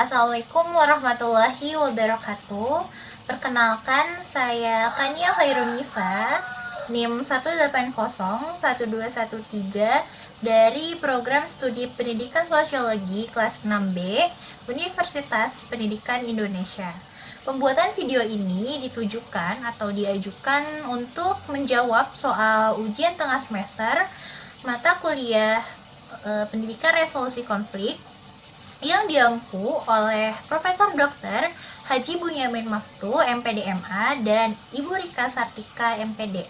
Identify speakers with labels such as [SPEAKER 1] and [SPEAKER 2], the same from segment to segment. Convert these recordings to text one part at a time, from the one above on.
[SPEAKER 1] Assalamualaikum warahmatullahi wabarakatuh. Perkenalkan, saya Kania Khairunisa, NIM 1801213 dari Program Studi Pendidikan Sosiologi kelas 6B Universitas Pendidikan Indonesia. Pembuatan video ini ditujukan atau diajukan untuk menjawab soal ujian tengah semester mata kuliah Pendidikan Resolusi Konflik yang diampu oleh Profesor Dr. Haji Bunyamin Maftu, MPDMA, dan Ibu Rika Sartika, MPD.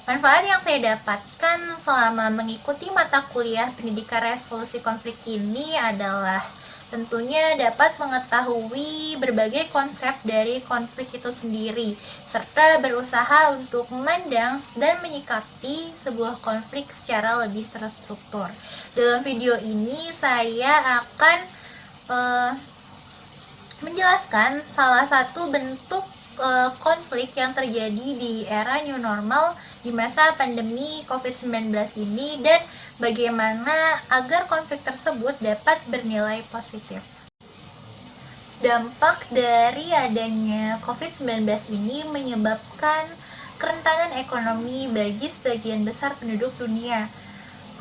[SPEAKER 1] Manfaat yang saya dapatkan selama mengikuti mata kuliah Pendidikan Resolusi Konflik ini adalah tentunya dapat mengetahui berbagai konsep dari konflik itu sendiri, serta berusaha untuk memandang dan menyikapi sebuah konflik secara lebih terstruktur. Dalam video ini saya akan menjelaskan salah satu bentuk konflik yang terjadi di era new normal di masa pandemi COVID-19 ini dan bagaimana agar konflik tersebut dapat bernilai positif. Dampak dari adanya COVID-19 ini menyebabkan kerentanan ekonomi bagi sebagian besar penduduk dunia,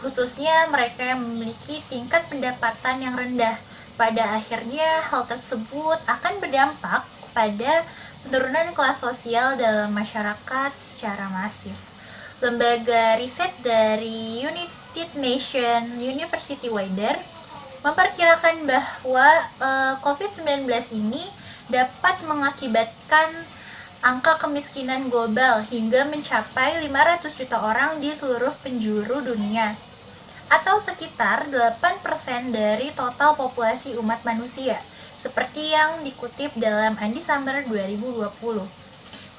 [SPEAKER 1] khususnya mereka yang memiliki tingkat pendapatan yang rendah. Pada akhirnya, hal tersebut akan berdampak pada penurunan kelas sosial dalam masyarakat secara masif. Lembaga riset dari United Nations University Wider memperkirakan bahwa COVID-19 ini dapat mengakibatkan angka kemiskinan global hingga mencapai 500 juta orang di seluruh penjuru dunia, atau sekitar 8% dari total populasi umat manusia, seperti yang dikutip dalam Andi Samber 2020.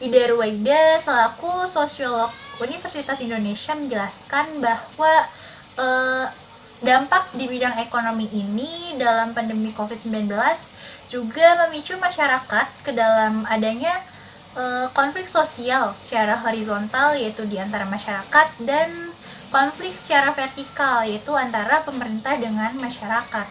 [SPEAKER 1] Ida Ruwaida selaku sosiolog Universitas Indonesia menjelaskan bahwa dampak di bidang ekonomi ini dalam pandemi COVID-19 juga memicu masyarakat ke dalam adanya konflik sosial secara horizontal, yaitu di antara masyarakat, dan konflik secara vertikal, yaitu antara pemerintah dengan masyarakat.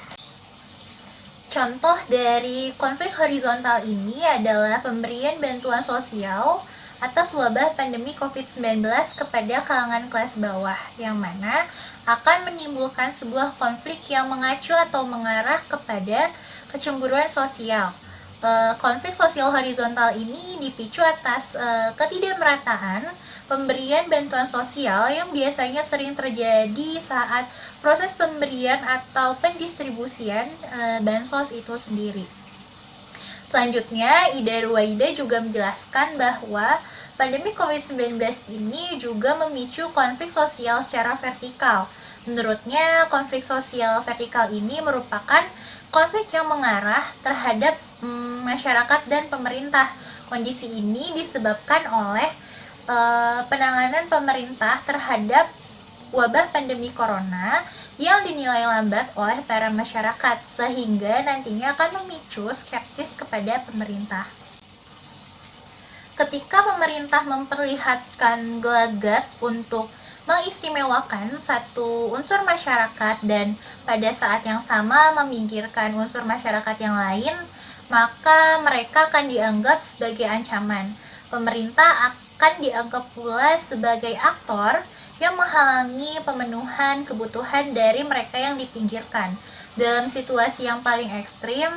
[SPEAKER 1] Contoh dari konflik horizontal ini adalah pemberian bantuan sosial atas wabah pandemi COVID-19 kepada kalangan kelas bawah, yang mana akan menimbulkan sebuah konflik yang mengacu atau mengarah kepada kecemburuan sosial. Konflik sosial horizontal ini dipicu atas ketidakmerataan pemberian bantuan sosial yang biasanya sering terjadi saat proses pemberian atau pendistribusian bansos itu sendiri. Selanjutnya, Ida Ruwaida juga menjelaskan bahwa pandemi COVID-19 ini juga memicu konflik sosial secara vertikal. Menurutnya, konflik sosial vertikal ini merupakan konflik yang mengarah terhadap masyarakat dan pemerintah. Kondisi ini disebabkan oleh penanganan pemerintah terhadap wabah pandemi corona yang dinilai lambat oleh para masyarakat, sehingga nantinya akan memicu skeptis kepada pemerintah. Ketika pemerintah memperlihatkan gelagat untuk mengistimewakan satu unsur masyarakat dan pada saat yang sama meminggirkan unsur masyarakat yang lain, maka mereka akan dianggap sebagai ancaman. Pemerintah akan dianggap pula sebagai aktor yang menghalangi pemenuhan kebutuhan dari mereka yang dipinggirkan. Dalam situasi yang paling ekstrim,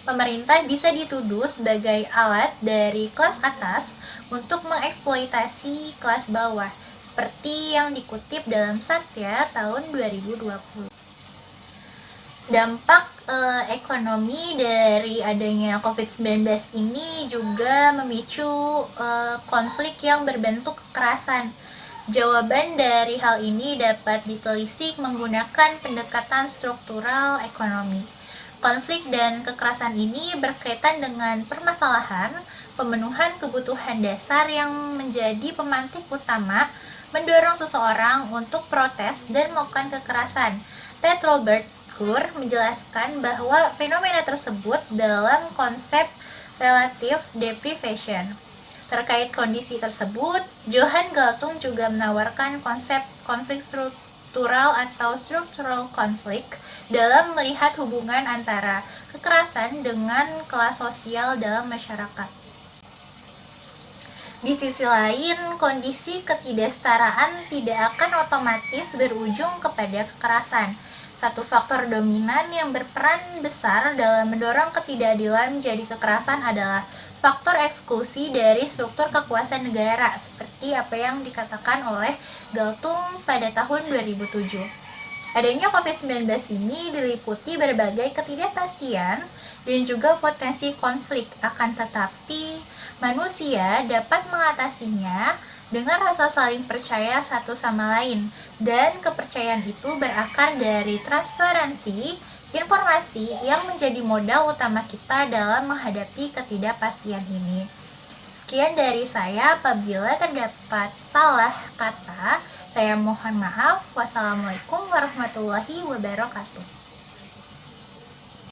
[SPEAKER 1] pemerintah bisa dituduh sebagai alat dari kelas atas untuk mengeksploitasi kelas bawah, seperti yang dikutip dalam Satya tahun 2020. Dampak ekonomi dari adanya COVID-19 ini juga memicu konflik yang berbentuk kekerasan. Jawaban dari hal ini dapat ditelisik menggunakan pendekatan struktural ekonomi. Konflik dan kekerasan ini berkaitan dengan permasalahan pemenuhan kebutuhan dasar yang menjadi pemantik utama mendorong seseorang untuk protes dan melakukan kekerasan. Ted Robert Kur menjelaskan bahwa fenomena tersebut dalam konsep relative deprivation. Terkait kondisi tersebut, Johan Galtung juga menawarkan konsep konflik struktural struktural atau structural conflict dalam melihat hubungan antara kekerasan dengan kelas sosial dalam masyarakat. Di sisi lain, kondisi ketidaksetaraan tidak akan otomatis berujung kepada kekerasan. Satu faktor dominan yang berperan besar dalam mendorong ketidakadilan menjadi kekerasan adalah faktor eksklusi dari struktur kekuasaan negara, seperti apa yang dikatakan oleh Galtung pada tahun 2007. Adanya COVID-19 ini diliputi berbagai ketidakpastian dan juga potensi konflik, akan tetapi manusia dapat mengatasinya dengan rasa saling percaya satu sama lain, dan kepercayaan itu berakar dari transparansi informasi yang menjadi modal utama kita dalam menghadapi ketidakpastian ini. Sekian dari saya, apabila terdapat salah kata, saya mohon maaf. Wassalamualaikum warahmatullahi wabarakatuh.